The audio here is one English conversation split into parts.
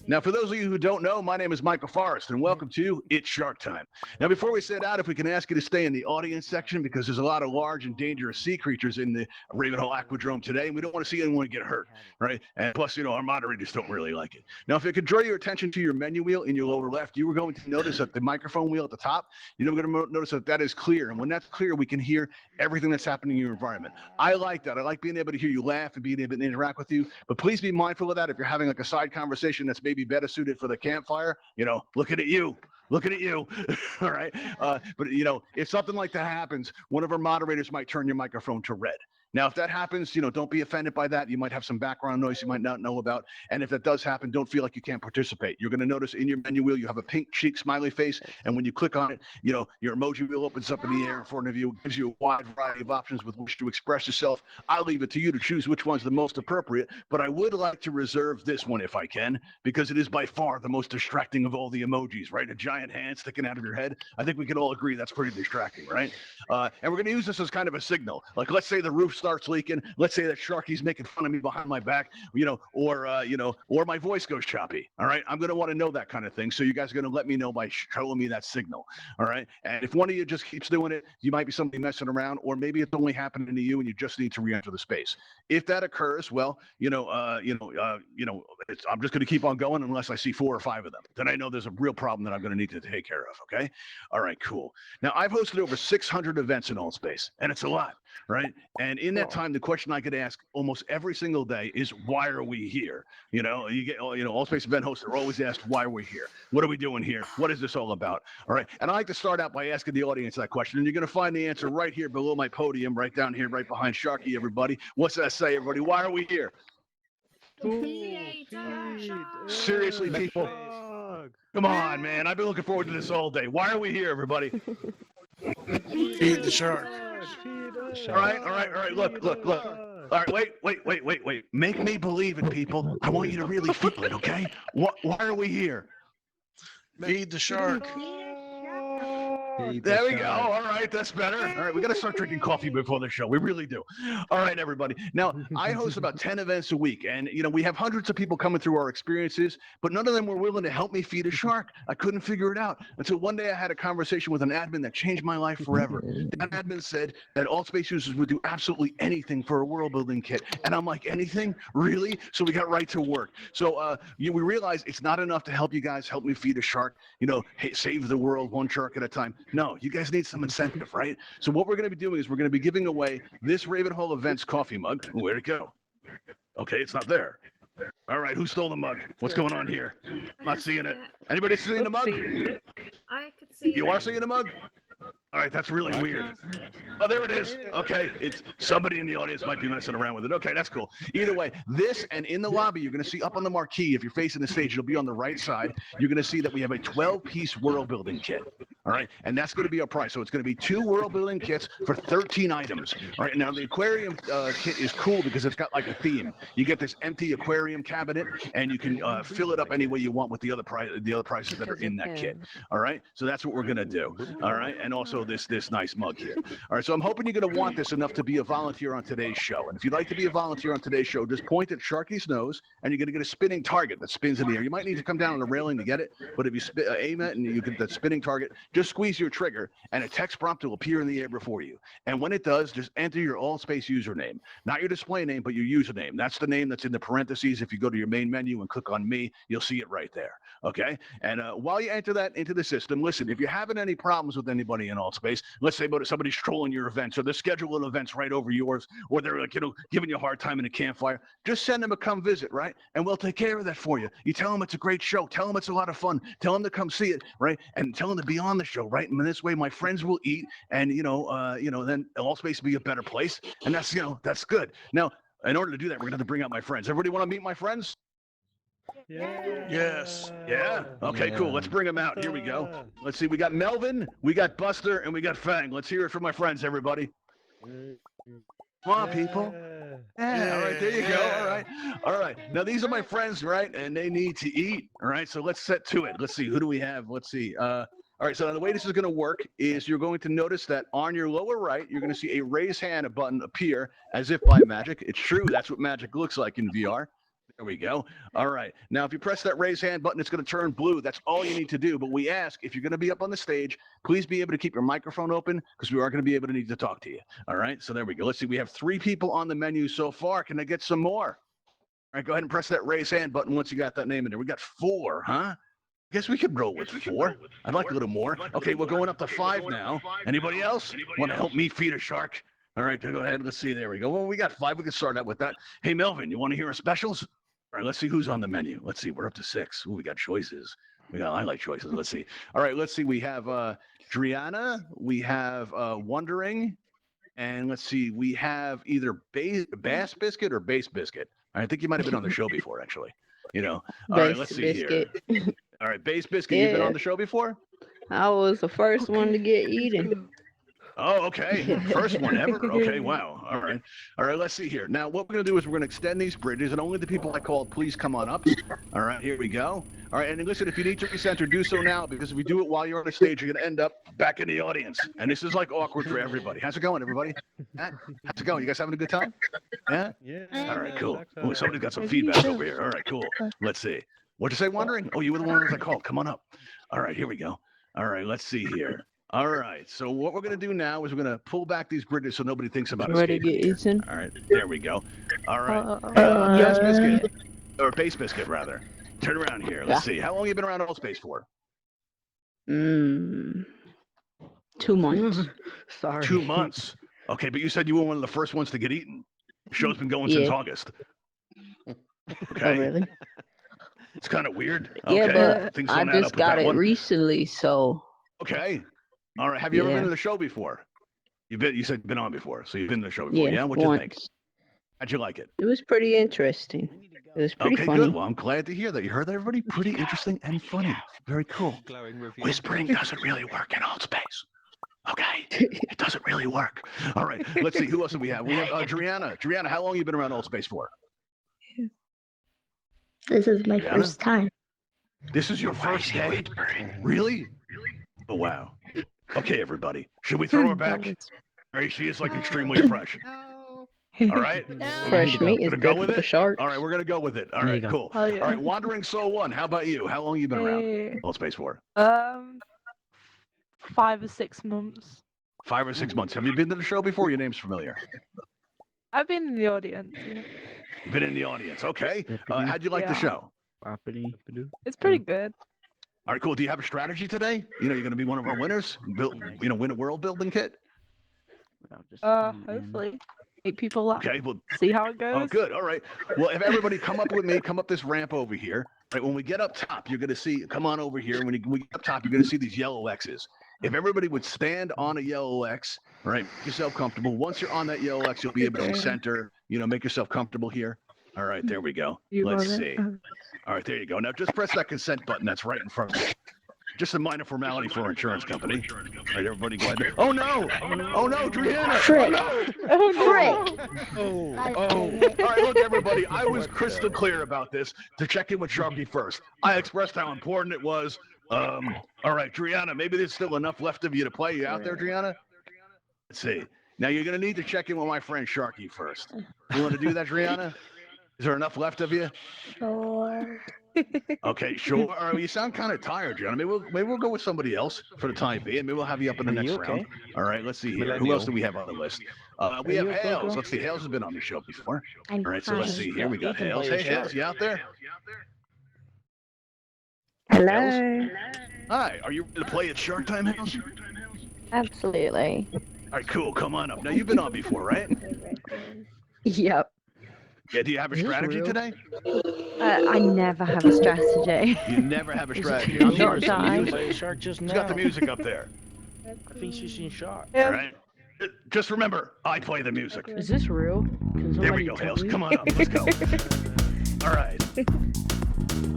Now, for those of you who don't know, my name is Michael Forrest, and welcome to It's Shark Time. Now, before we set out, if we can ask you to stay in the audience section, because there's a lot of large and dangerous sea creatures in the Ravenhall Aquadrome today, and we don't want to see anyone get hurt, right? And plus, our moderators don't really like it. Now, if it could draw your attention to your menu wheel in your lower left, you are going to notice that the microphone wheel at the top, you're going to notice that that is clear. And when that's clear, we can hear everything that's happening in your environment. I like that. I like being able to hear you laugh and being able to interact with you. But please be mindful of that. If you're having like a side conversation that's maybe better suited for the campfire, looking at you. All right. But if something like that happens, one of our moderators might turn your microphone to red. Now, if that happens, don't be offended by that. You might have some background noise you might not know about. And if that does happen, don't feel like you can't participate. You're going to notice in your menu wheel, you have a pink cheek smiley face. And when you click on it, your emoji wheel opens up in the air in front of you, gives you a wide variety of options with which to express yourself. I'll leave it to you to choose which one's the most appropriate. But I would like to reserve this one if I can, because it is by far the most distracting of all the emojis, right? A giant hand sticking out of your head. I think we can all agree that's pretty distracting, right? And we're going to use this as kind of a signal. Like, let's say the roof starts leaking. Let's say that Sharky's making fun of me behind my back, or my voice goes choppy. All right. I'm going to want to know that kind of thing. So you guys are going to let me know by showing me that signal. All right. And if one of you just keeps doing it, you might be somebody messing around, or maybe it's only happening to you and you just need to re-enter the space. If that occurs, well, I'm just going to keep on going unless I see 4 or 5 of them. Then I know there's a real problem that I'm going to need to take care of. Okay. All right, cool. Now I've hosted over 600 events in Altspace, and it's a lot. Right. And in that time, the question I could ask almost every single day is, why are we here? You get, Altspace event hosts are always asked, why are we here? What are we doing here? What is this all about? All right. And I like to start out by asking the audience that question. And you're going to find the answer right here below my podium, right down here, right behind Sharky, everybody. What's that say, everybody? Why are we here? Seriously, people. Come on, man. I've been looking forward to this all day. Why are we here, everybody? Feed the shark. All right. Look. All right, wait. Make me believe it, people. I want you to really feel it, okay? Why are we here? Feed the shark. There we go. All right, that's better. All right, we got to start drinking coffee before the show. We really do. All right, everybody. Now, I host about 10 events a week, and, we have hundreds of people coming through our experiences, but none of them were willing to help me feed a shark. I couldn't figure it out until one day I had a conversation with an admin that changed my life forever. That admin said that Altspace users would do absolutely anything for a world building kit. And I'm like, anything? Really? So we got right to work. So we realized it's not enough to help you guys help me feed a shark, hey, save the world one shark at a time. No, you guys need some incentive, right? So what we're going to be doing is we're going to be giving away this Ravenhall Events coffee mug. Where'd it go? Okay, it's not there. All right, who stole the mug? What's going on here? Not seeing it. Anybody seeing the mug? I could see You are seeing the mug? All right, that's really weird. Oh, there it is. Okay, it's somebody in the audience might be messing around with it. Okay, that's cool. Either way, this and in the lobby, you're going to see up on the marquee, if you're facing the stage, it'll be on the right side. You're going to see that we have a 12-piece world building kit. All right, and that's going to be our price. So it's going to be 2 world building kits for 13 items. All right, now the aquarium kit is cool because it's got like a theme. You get this empty aquarium cabinet, and you can fill it up any way you want with the other prices that are in that kit. All right, so that's what we're going to do. All right, and also this nice mug here. All right, so I'm hoping you're going to want this enough to be a volunteer on today's show. And if you'd like to be a volunteer on today's show, just point at Sharky's nose, and you're going to get a spinning target that spins in the air. You might need to come down on the railing to get it, but if you aim it and you get that spinning target, just squeeze your trigger, and a text prompt will appear in the air before you. And when it does, just enter your Altspace username. Not your display name, but your username. That's the name that's in the parentheses. If you go to your main menu and click on me, you'll see it right there. Okay? And while you enter that into the system, listen, if you're having any problems with anybody in Altspace, let's say somebody's trolling your events, or they're scheduling events right over yours, or they're giving you a hard time in a campfire, just send them a come visit, right? And we'll take care of that for you. You tell them it's a great show. Tell them it's a lot of fun. Tell them to come see it, right? And tell them to be on the show, right? And this way, my friends will eat, and then Altspace will be a better place, and that's good. Now, in order to do that, we're going to have to bring out my friends. Everybody want to meet my friends? Yes. Yeah? Okay, cool. Let's bring them out. Here we go. Let's see. We got Melvin, we got Buster, and we got Fang. Let's hear it from my friends, everybody. Come on, people. Yeah, all right, there you go. All right. All right. Now, these are my friends, right? And they need to eat. All right. So let's set to it. Let's see. Who do we have? Let's see. All right. So the way this is going to work is you're going to notice that on your lower right, you're going to see a raise hand button appear as if by magic. It's true. That's what magic looks like in VR. There we go. All right. Now, if you press that raise hand button, it's going to turn blue. That's all you need to do. But we ask, if you're going to be up on the stage, please be able to keep your microphone open because we are going to be able to need to talk to you. All right. So there we go. Let's see. We have 3 people on the menu so far. Can I get some more? All right. Go ahead and press that raise hand button once you got that name in there. We got 4, huh? I guess we could roll with 4. I'd like a little more. Okay. We're going up to 5 now. Anybody else want to help me feed a shark? All right. Go ahead. Let's see. There we go. Well, we got 5. We can start out with that. Hey, Melvin, you want to hear our specials? All right, let's see who's on the menu. Let's see, we're up to 6. Ooh, we got choices. I like choices. Let's see. All right, let's see. We have Driana, we have Wondering, and let's see, we have either Bass Biscuit or Base Biscuit. I think you might have been on the show before, actually. All right, let's see here. All right, Base Biscuit, you've been on the show before? I was the first one to get eaten. Oh, okay. First one ever. Okay, wow. All right. All right, let's see here. Now, what we're going to do is we're going to extend these bridges, and only the people I called, please come on up. All right, here we go. All right, and listen, if you need to recenter, do so now, because if we do it while you're on the stage, you're going to end up back in the audience. And this is, like, awkward for everybody. How's it going, everybody? How's it going? You guys having a good time? Yeah? Yeah. All right, cool. Oh, somebody's got some feedback over here. All right, cool. Let's see. What'd you say, Wondering? Oh, you were the one I called. Come on up. All right, here we go. All right, let's see here. All right, so what we're going to do now is we're going to pull back these bridges so nobody thinks about Ready to get eaten? All right, there we go. All right. Yes, Biscuit, or Base Biscuit, rather. Turn around here. Let's see. How long have you been around Altspace for? 2 months. Sorry. 2 months. Okay, but you said you were one of the first ones to get eaten. The show's been going since August. Okay. Oh, really? It's kind of weird. Yeah, Okay. but Things I don't add just up with got that it one. recently, so. Okay. All right. Have you ever been Yeah. to the show before? You said you've been on before, so you've been to the show before. Yeah, Yeah. What'd you once. think? How'd you like it? It was pretty interesting. It was pretty Okay, funny. good. Well, I'm glad to hear that. You heard that, everybody? Pretty interesting and funny. Very cool. Glowing review. Whispering doesn't really work in Altspace. Okay. It doesn't really work. All right. Let's see. Who else do we have? We have Driana. Driana, how long have you been around Altspace for? This is my Yeah. first time. This is your first day? Really? Oh, wow. Okay, everybody. Should we throw her back? All right, she is like extremely fresh. No. All right. Fresh meat is Gonna go good with for the it? sharks. All right, we're gonna go with it. All There right, you go. cool. Oh, yeah. All right, Wandering Soul 1. How about you? How long you been around Altspace for? 5 or 6 months. 5 or 6 months. Have you been to the show before? Your name's familiar. I've been in the audience. Yeah. Been in the audience. Okay. How'd you like the Yeah. show? It's pretty good. All right, cool. Do you have a strategy today? You're going to be one of our winners. Win a world building kit. Hopefully. 8 people left. Okay. Well, See how it goes. oh, good. All right. Well, if everybody come up with me, come up this ramp over here. Right. When we get up top, you're going to see. Come on over here. When we get up top, you're going to see these yellow X's. If everybody would stand on a yellow X, all right, make yourself comfortable. Once you're on that yellow X, you'll be able to center. Make yourself comfortable here. All right, there we go. Let's see. All right, there you go. Now just press that consent button that's right in front of you. Just a minor formality for our insurance company. All right, everybody go ahead. Oh, no. Oh, no, Driana. Frick. Oh, no. Frick. Oh. All right, look, everybody. I was crystal clear about this to check in with Sharky first. I expressed how important it was. All right, Driana, maybe there's still enough left of you to play. You out there, Driana? Let's see. Now, you're going to need to check in with my friend Sharky first. You want to do that, Driana? Is there enough left of you? Sure. Okay, sure. All right, you sound kind of tired, John. Maybe we'll go with somebody else for the time being. Maybe we'll have you up in the next round. All right, let's see here. Who else do we have on the list? We have Hales. Let's see. Hales has been on the show before. All right, so let's see here. We got Hales. Hey, Hales, you out there? Hello. Hi. Are you ready to play at Shark Time, Hales? Absolutely. All right, cool. Come on up. Now, you've been on before, right? Yep. Yeah, do you have a strategy today? I never have a strategy. You never have a strategy. I'm I'm not hearing some dying. music. Play a shark just Who's now. got the music up there? I think she's seen shark. All right. Just remember, I play the music. Is this real? There we go, Hales. Come on up. Let's go. All right.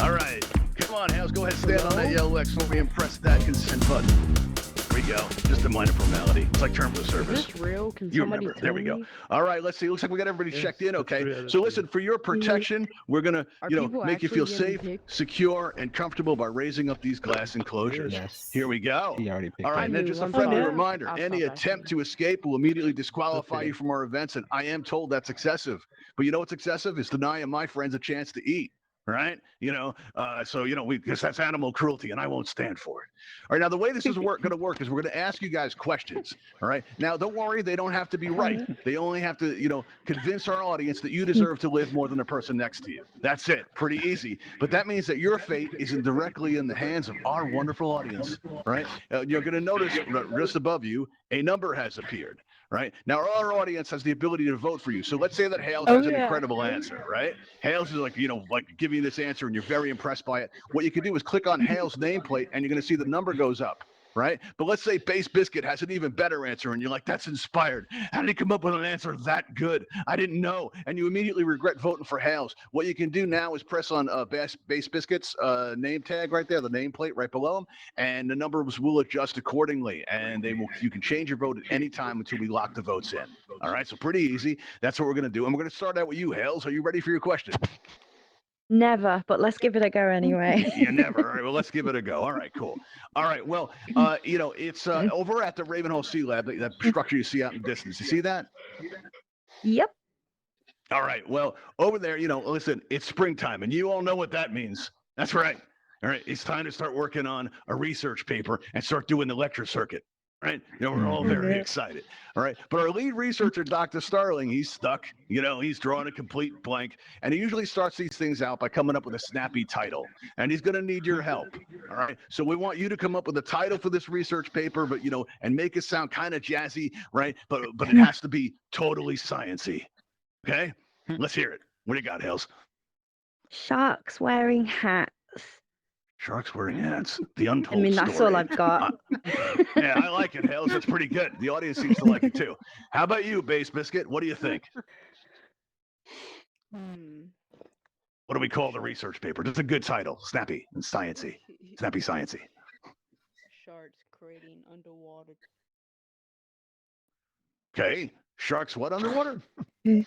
All right. Come on, Hales. Go ahead, stand on that yellow X for me and press that consent button. There we go. Just a minor formality. It's like terms of service. Is this real? Can You somebody remember. There we tell go. me? All right, let's see. Looks like we got everybody Yes, checked in, it's okay? real, So it's listen, for your protection, we're going to, Are you know, people make you feel actually getting safe, picked? secure, and comfortable by raising up these glass enclosures. Yes. Here we go. He already picked All right, it. and then knew, just a I'm friendly sorry. reminder, I'll any stop attempt asking. to escape will immediately disqualify Okay. you from our events, and I am told that's excessive. But you know what's excessive? It's denying my friends a chance to eat. Right? You know, so, you know, because that's animal cruelty and I won't stand for it. All right. Now, the way this is going to work is we're going to ask you guys questions. All right. Now, don't worry. They don't have to be right. They only have to, you know, convince our audience that you deserve to live more than the person next to you. That's it. Pretty easy. But that means that your fate isn't directly in the hands of our wonderful audience. Right? You're going to notice just above you, a number has appeared. Right now, our audience has the ability to vote for you. So let's say that Hales has an incredible answer, right? Hales is like, you know, like giving you this answer and you're very impressed by it. What you can do is click on Hales' nameplate and you're going to see the number goes up, right? But let's say Base Biscuit has an even better answer and you're like, that's inspired. How did he come up with an answer that good? I didn't know. And you immediately regret voting for Hales. What you can do now is press on Base Biscuit's name tag right there, the nameplate right below him, and the numbers will adjust accordingly. And you can change your vote at any time until we lock the votes in. All right, so pretty easy. That's what we're going to do. And we're going to start out with you, Hales. Are you ready for your question? Never, but let's give it a go anyway. You never. All right, well, let's give it a go. All right, cool. All right, well, you know, it's over at the Ravenhall Sea-Lab, that structure you see out in the distance. You see that? Yep. All right, well, over there, you know, listen, it's springtime, and you all know what that means. That's right. All right, it's time to start working on a research paper and start doing the lecture circuit. Right? You know, we're all very excited. All right. But our lead researcher, Dr. Starling, he's stuck. You know, he's drawing a complete blank. And he usually starts these things out by coming up with a snappy title. And he's going to need your help. All right. So we want you to come up with a title for this research paper, but, you know, and make it sound kind of jazzy, right? But it has to be totally sciencey. Okay? Let's hear it. What do you got, Hales? Sharks wearing hats. Sharks wearing hats. The untold I mean, that's story. all I've got. Yeah, I like it, Hales. That's pretty good. The audience seems to like it too. How about you, Base Biscuit? What do you think? What do we call the research paper? Just a good title. Snappy and sciencey. Snappy sciencey. Sharks creating underwater. Okay. Sharks what underwater? I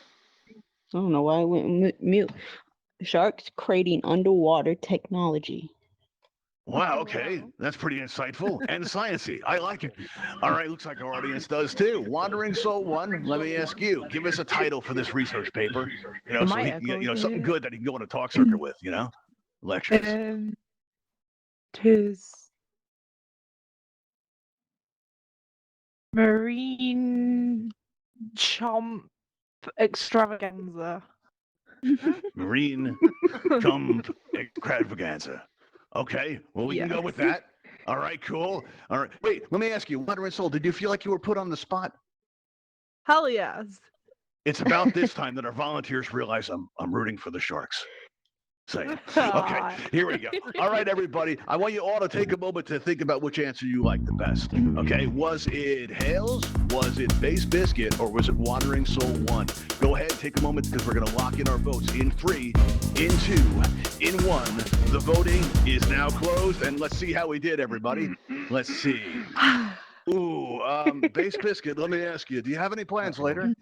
don't know why I went mute. Sharks creating underwater technology. Wow, okay. That's pretty insightful and sciencey. I like it. All right, looks like our audience does too. Wandering Soul 1, let me ask you, give us a title for this research paper. You know, so he can get, you know, something good that he can go on a talk circuit with, you know? Lectures. Tis marine chomp extravaganza. Marine Jump Extravaganza. Okay, well, we can go with that. All right, cool. All right. Wait, let me ask you, Wandering Soul, did you feel like you were put on the spot? Hell yes. It's about this time that our volunteers realize I'm rooting for the Sharks. Say it. Okay, here we go. All right, everybody. I want you all to take a moment to think about which answer you like the best. Okay, was it Hales? Was it Base Biscuit? Or was it Wandering Soul 1? Go ahead, take a moment because we're going to lock in our votes in 3, in 2, in 1. The voting is now closed, and let's see how we did, everybody. Let's see. Ooh, Base Biscuit, let me ask you, do you have any plans later?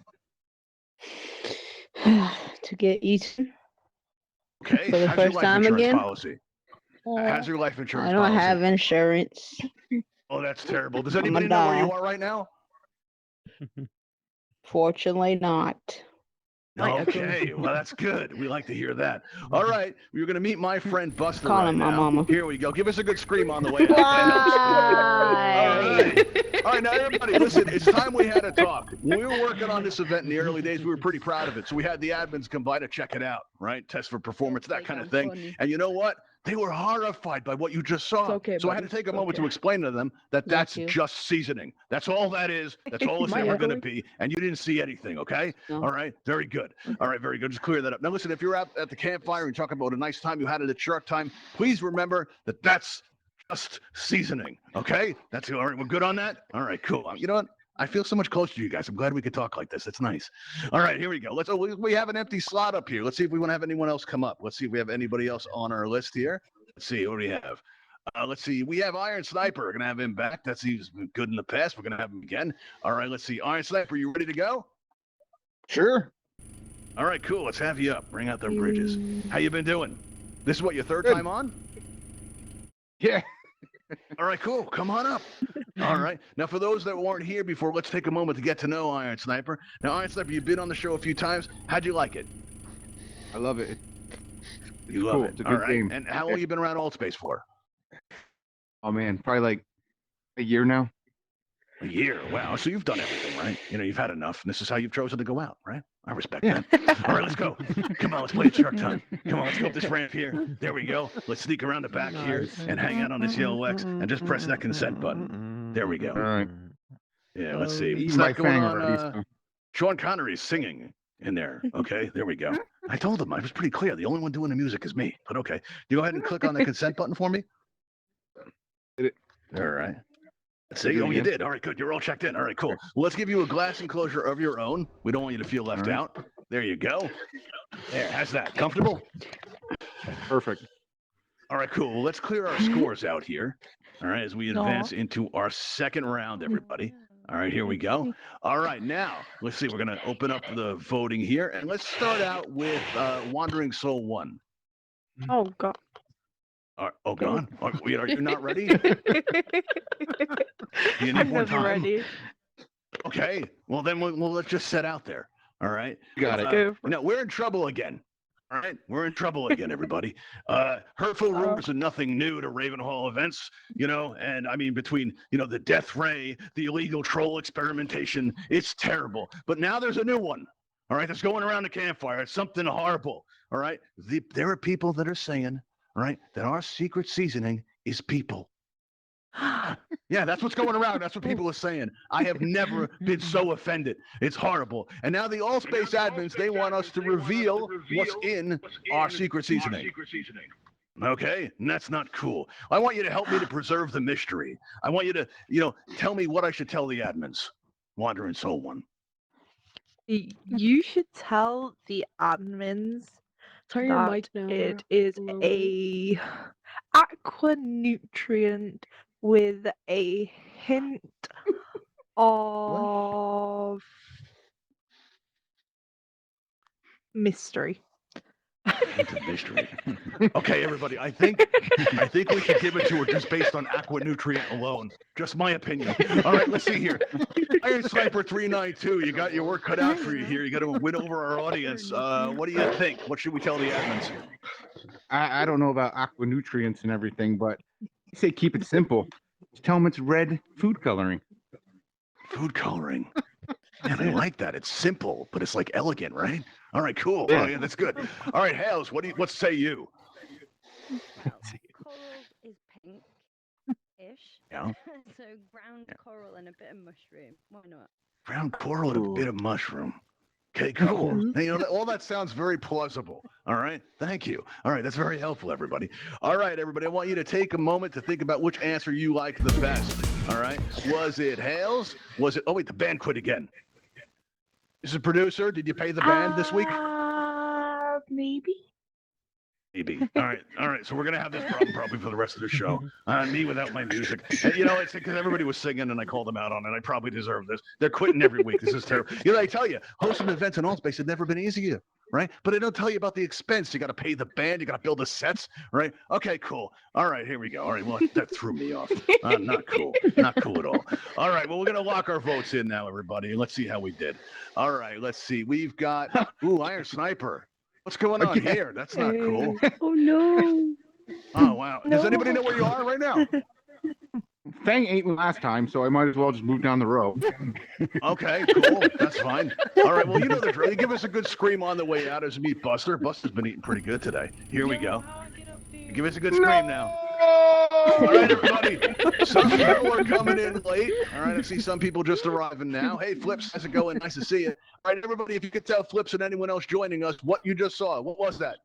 To get eaten. Okay, For the how's your first life time insurance again? policy? How's your life insurance I don't policy? have insurance. Oh, that's terrible. Does I'ma anybody know where you die. are right now? Fortunately not. Okay, well, that's good. We like to hear that. All right, we're going to meet my friend Buster Call right him my now. mama. Here we go. Give us a good scream on the way out. That helps. All right. All right, now, everybody, listen, it's time we had a talk. When we were working on this event in the early days, we were pretty proud of it. So we had the admins come by to check it out, right? Test for performance, that kind of thing. And you know what? They were horrified by what you just saw. It's okay, so I had to buddy. take a It's moment to okay. explain to them that that's you. just seasoning. That's all that is. That's all it's My ever going to ugly. be. And you didn't see anything, okay? No. All right, very good. All right, very good. Just clear that up. Now, listen, if you're out at the campfire and talking about a nice time you had at Shark Time, please remember that that's just seasoning, okay? That's all right. We're good on that? All right, cool. You know what? I feel so much closer to you guys. I'm glad we could talk like this. It's nice. All right, here we go. We have an empty slot up here. Let's see if we want to have anyone else come up. Let's see if we have anybody else on our list here. Let's see what do we have. Let's see. We have Iron Sniper. We're gonna have him back. He's been good in the past. We're gonna have him again. All right. Let's see. Iron Sniper, you ready to go? Sure. All right. Cool. Let's have you up. Bring out them bridges. How you been doing? This is what your third time on? Yeah. All right. Cool. Come on up. All right. Now, for those that weren't here before, let's take a moment to get to know Iron Sniper. Now, Iron Sniper, you've been on the show a few times. How'd you like it? I love it. You love cool. it. It's a All good right. game. And how long you been around Altspace for? Oh man, probably like a year now. A year. Wow. So you've done everything, right? You've had enough. And this is how you've chosen to go out, right? I respect that. All right, let's go. Come on, let's play Shark Time. Come on, let's go up this ramp here. There we go. Let's sneak around the back here and hang out on this yellow X and just press that consent button. There we go. All right. Yeah, let's see. Eat It's my not going Fang on. already, so. Sean Connery's singing in there. Okay, there we go. I told him I was pretty clear. The only one doing the music is me. But okay, you go ahead and click on the consent button for me. Did it. All right. Let's see. Oh, you did. All right, good. You're all checked in. All right, cool. Well, let's give you a glass enclosure of your own. We don't want you to feel left out. There you go. There. How's that? Comfortable? Perfect. All right, cool. Well, let's clear our scores out here. All right, as we advance into our second round, everybody. All right, here we go. All right, now let's see. We're gonna open up the voting here, and let's start out with Wandering Soul 1. Oh god. Oh, gone. Are you not ready? You need I'm more never time. ready. Okay. Well, then let's just set out there. All right. Got it. Go. Now we're in trouble again. All right, we're in trouble again, everybody. Hurtful rumors are nothing new to Ravenhall Events, and I mean between, the death ray, the illegal troll experimentation, it's terrible. But now there's a new one, all right, that's going around the campfire. It's something horrible, all right? There are people that are saying, all right, that our secret seasoning is people. Yeah, that's what's going around. That's what people are saying. I have never been so offended. It's horrible. And now the Altspace admins, they want us to reveal what's in our secret seasoning. Okay, and that's not cool. I want you to help me to preserve the mystery. I want you to, tell me what I should tell the admins. Wandering Soul 1. You should tell the admins Turn your that mic down. it is a little a aqua nutrient with a hint of mystery. Hint of mystery. Okay, everybody. I think we should give it to her just based on aqua nutrient alone. Just my opinion. All right, let's see here. Iron Sniper 392. You got your work cut out for you here. You got to win over our audience. What do you think? What should we tell the admins? I don't know about aqua nutrients and everything, but I say keep it simple. Just tell them it's red food coloring. Food coloring. Man, I like that. It's simple, but it's like elegant, right? All right, cool. Yeah. Oh, yeah, that's good. All right, Hales, what say you? Coral is pink-ish. Yeah. So ground coral and a bit of mushroom. Why not? Brown coral and a bit of mushroom. Okay, cool. Hey, all that sounds very plausible. All right, thank you. All right, that's very helpful, everybody. All right, everybody, I want you to take a moment to think about which answer you like the best. All right, was it Hales? Was it? Oh wait, the band quit again. This is producer. Did you pay the band this week? Maybe. Maybe. All right. So we're gonna have this problem probably for the rest of the show. Me without my music. And, it's because everybody was singing and I called them out on it. I probably deserve this. They're quitting every week. This is terrible. I tell you, hosting events in Altspace had never been easier, right? But they don't tell you about the expense. You got to pay the band. You got to build the sets, right? Okay, cool. All right, here we go. All right, well that threw me off. Not cool. Not cool at all. All right, well we're gonna lock our votes in now, everybody, and let's see how we did. All right, let's see. We've got Iron Sniper. What's going on here? That's not cool. Oh no. Oh, wow. Does anybody know where you are right now? Fang ate me last time, so I might as well just move down the road. Okay, cool. That's fine. All right, well, you know the drill. You give us a good scream on the way out as we meet Buster. Buster's been eating pretty good today. Here we go. Give us a good scream now. All right, everybody. Some people are coming in late. All right, I see some people just arriving now. Hey, Flips, how's it going? Nice to see you. All right, everybody, if you could tell Flips and anyone else joining us what you just saw. What was that?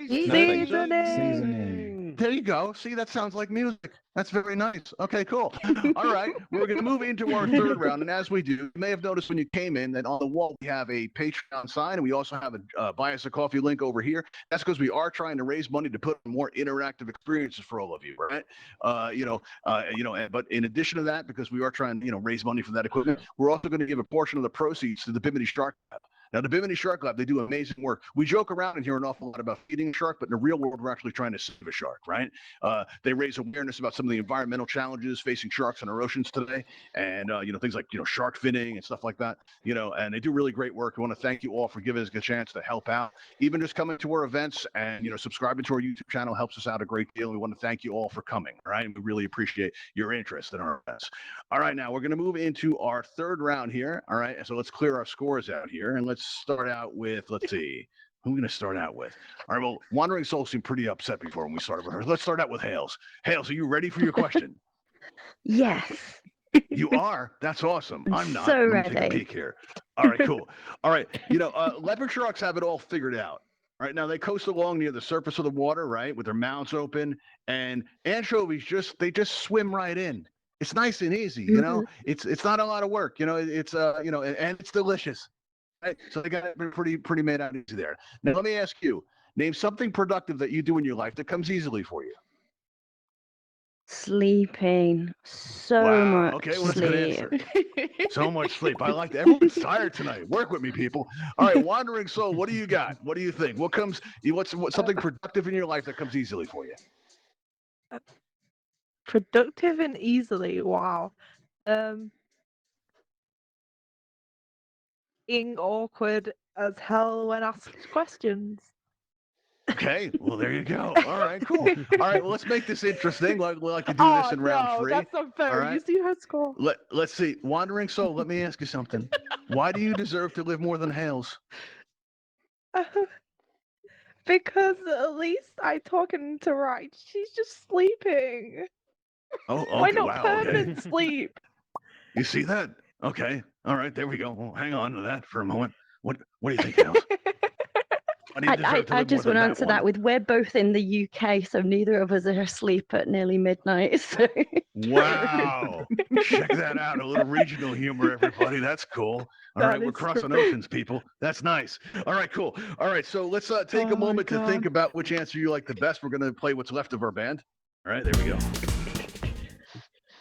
Seasoning. There you go. See, that sounds like music. That's very nice. Okay, cool. All right, we're going to move into our third round, and as we do, you may have noticed when you came in that on the wall we have a Patreon sign, and we also have a buy us a coffee link over here. That's because we are trying to raise money to put more interactive experiences for all of you, right? But in addition to that, because we are trying to raise money for that equipment, we're also going to give a portion of the proceeds to the Bimini Shark Lab. Now, the Bimini Shark Lab, they do amazing work. We joke around and hear an awful lot about feeding a shark, but in the real world, we're actually trying to save a shark, right? They raise awareness about some of the environmental challenges facing sharks in our oceans today, and things like shark finning and stuff like that. And they do really great work. We want to thank you all for giving us a chance to help out. Even just coming to our events and subscribing to our YouTube channel helps us out a great deal. We want to thank you all for coming. All right, and we really appreciate your interest in our events. All right, now we're going to move into our third round here. All right, so let's clear our scores out here, and let's start out with, let's see, who are we going to start out with? All right, well, Wandering Soul seemed pretty upset before when we started with her. Let's start out with Hales. Hales, are you ready for your question? Yes. You are? That's awesome. I'm not. So Let me take a ready. peek here. All right, cool. All right, leopard sharks have it all figured out. Right now, they coast along near the surface of the water, right, with their mouths open, and anchovies just swim right in. It's nice and easy, It's not a lot of work, and it's delicious. Right? So they got it pretty made out easy there. Now let me ask you, name something productive that you do in your life that comes easily for you. Sleeping. So Wow. much Okay, well, that's a good sleep. answer. So much sleep. I like that. Everyone's tired tonight. Work with me, people. All right, Wandering Soul, what do you got? What do you think? What's something productive in your life that comes easily for you? Productive and easily. Wow. Being awkward as hell when asked questions. Okay, well, there you go. All right, cool. All right, well, let's make this interesting. We like to do this in round 3. That's not fair. All right. You see her score. Let's see. Wandering Soul, let me ask you something. Why do you deserve to live more than Hales? Because at least I talking to right. She's just sleeping. Oh, okay. Why not Wow, permanent okay. sleep? You see that? Okay. All right, there we go. Well, hang on to that for a moment. What do you think, Hales? Why do you deserve to I live just more want to than answer one? that with we're both in the UK, so neither of us are asleep at nearly midnight. So. Wow. Check that out. A little regional humor, everybody. That's cool. All That right, we're is crossing great. oceans, people. That's nice. All right, cool. All right, so let's take Oh a my moment to think God. about which answer you like the best. We're going to play what's left of our band. All right, there we go.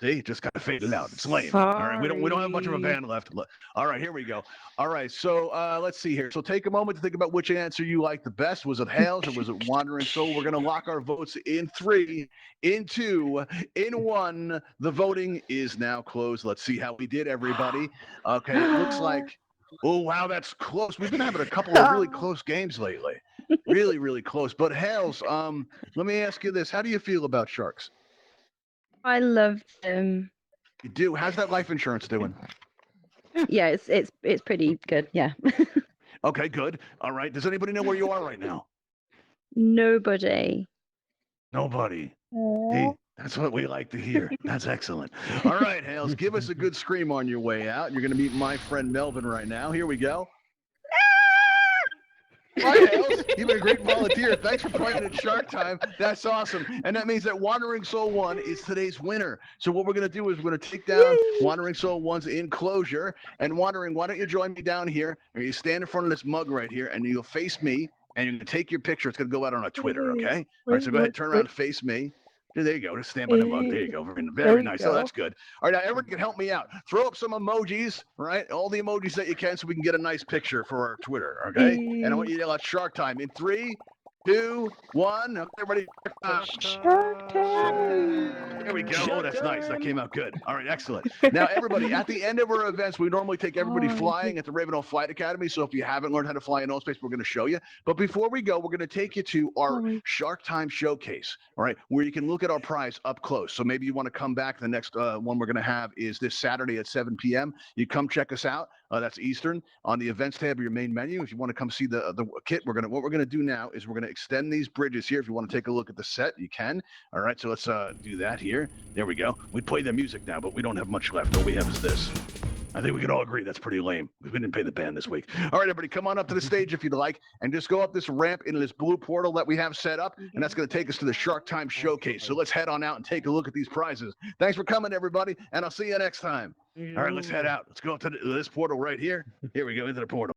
See, just got to fade it out. It's lame. All right, we don't have much of a Sorry. band left. All right, here we go. All right, so let's see here. So take a moment to think about which answer you like the best. Was it Hales or was it Wandering Soul? We're going to lock our votes in 3, in 2, in 1. The voting is now closed. Let's see how we did, everybody. Okay, it looks like, oh, wow, that's close. We've been having a couple of really close games lately. Really, really close. But Hales, let me ask you this. How do you feel about sharks? I love them. You do. How's that life insurance doing? Yeah, it's pretty good. Yeah. Okay, good. All right. Does anybody know where you are right now? Nobody. Nobody. Hey, that's what we like to hear. That's excellent. All right, Hales, give us a good scream on your way out. You're going to meet my friend Melvin right now. Here we go. Hi, Hales. You've been a great volunteer. Thanks for playing at Shark Time. That's awesome. And that means that Wandering Soul 1 is today's winner. So what we're going to do is we're going to take down Wandering Soul 1's enclosure. And Wandering, why don't you join me down here? Or you stand in front of this mug right here, and you'll face me, and you're going to take your picture. It's going to go out on a Twitter, okay? All right, so go ahead, turn around and face me. There you go. Just stand by the mug. There you go. Very nice. Oh, that's good. All right, now everyone can help me out. Throw up some emojis, right? All the emojis that you can so we can get a nice picture for our Twitter, okay? And I want you to yell out Shark Time in 3, 2, 1. Okay, everybody. Shark Time. There we go. Oh, that's nice. That came out good. All right, excellent. Now, everybody, at the end of our events, we normally take everybody flying at the Ravenhall Flight Academy. So if you haven't learned how to fly in Altspace, we're going to show you. But before we go, we're going to take you to our Shark Time showcase, all right, where you can look at our prize up close. So maybe you want to come back. The next one we're going to have is this Saturday at 7 p.m. You come check us out. That's Eastern on the events tab of your main menu. If you want to come see the kit, what we're gonna do now is we're gonna extend these bridges here. If you want to take a look at the set, you can. All right, so let's do that here. There we go. We play the music now, but we don't have much left. All we have is this. I think we can all agree that's pretty lame. We didn't pay the band this week. All right, everybody, come on up to the stage if you'd like, and just go up this ramp into this blue portal that we have set up, and that's going to take us to the Shark Time Showcase. So let's head on out and take a look at these prizes. Thanks for coming, everybody, and I'll see you next time. All right, let's head out. Let's go up to this portal right here. Here we go, into the portal.